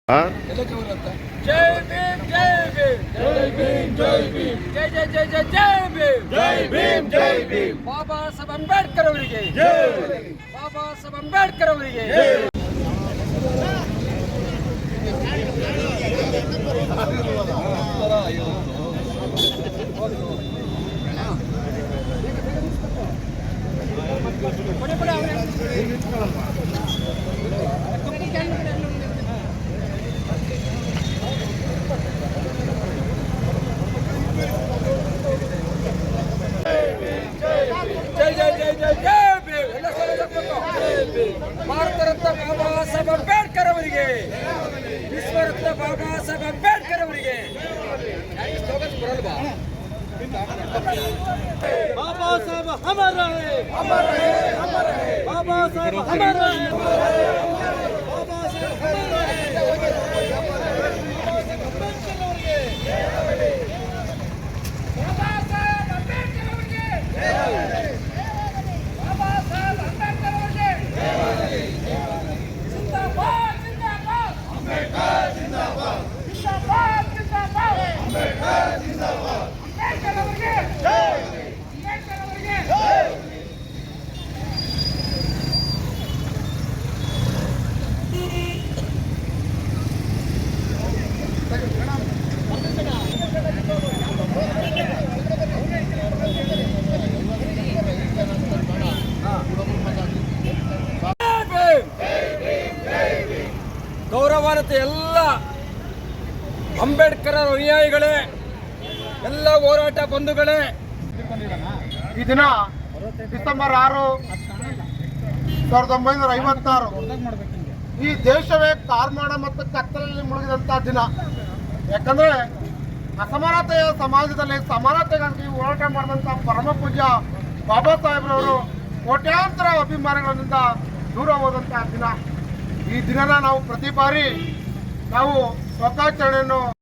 जय भीम जय भीम जय भीम जय भीम जय जय जय जय जय भीम जय भीम जय भीम बाबा साहेब अंबेडकर ಅವರಿಗೆ जय बाबा साहेब अंबेडकर ಅವರಿಗೆ जय ಭಾರತ ರತ್ನ ಬಾಬಾ ಸಾಹೇಬ್ ಅಂಬೇಡ್ಕರ್ ಅವರಿಗೆ ವಿಶ್ವ ರತ್ನ ಬಾಬಾ ಸಾಹೇಬ್ ಅಂಬೇಡ್ಕರ್ ಅವರಿಗೆ बाबा साहब हमारा है बाबा साहब हमारा है बाबा साहब हमारा है ಗೌರವಾನ್ವಿತ ಎಲ್ಲ ಅಂಬೇಡ್ಕರ್ ಅನುಯಾಯಿಗಳೇ, ಎಲ್ಲ ಹೋರಾಟ ಬಂಧುಗಳೇ, ಈ ದಿನ ಡಿಸೆಂಬರ್ 6, 1956 ಈ ದೇಶವೇ ಕಾರ್ಮಾಣ ಮತ್ತು ಕತ್ತಲಲ್ಲಿ ಮುಳುಗಿದಂತಹ ದಿನ. ಯಾಕಂದ್ರೆ ಅಸಮಾನತೆಯ ಸಮಾಜದಲ್ಲಿ ಸಮಾನತೆಗಾಗಿ ಹೋರಾಟ ಮಾಡಿದಂಥ ಪರಮ ಪೂಜ್ಯ ಬಾಬಾ ಸಾಹೇಬ್ರವರು ಕೋಟ್ಯಾಂತರ ಅಭಿಮಾನಿಗಳಿಂದ ದೂರ ಹೋದಂತಹ ದಿನ. ಈ ದಿನನ ನಾವು ಪ್ರತಿ ಬಾರಿ ನಾವು ಸ್ವಕಾಚರಣೆಯನ್ನು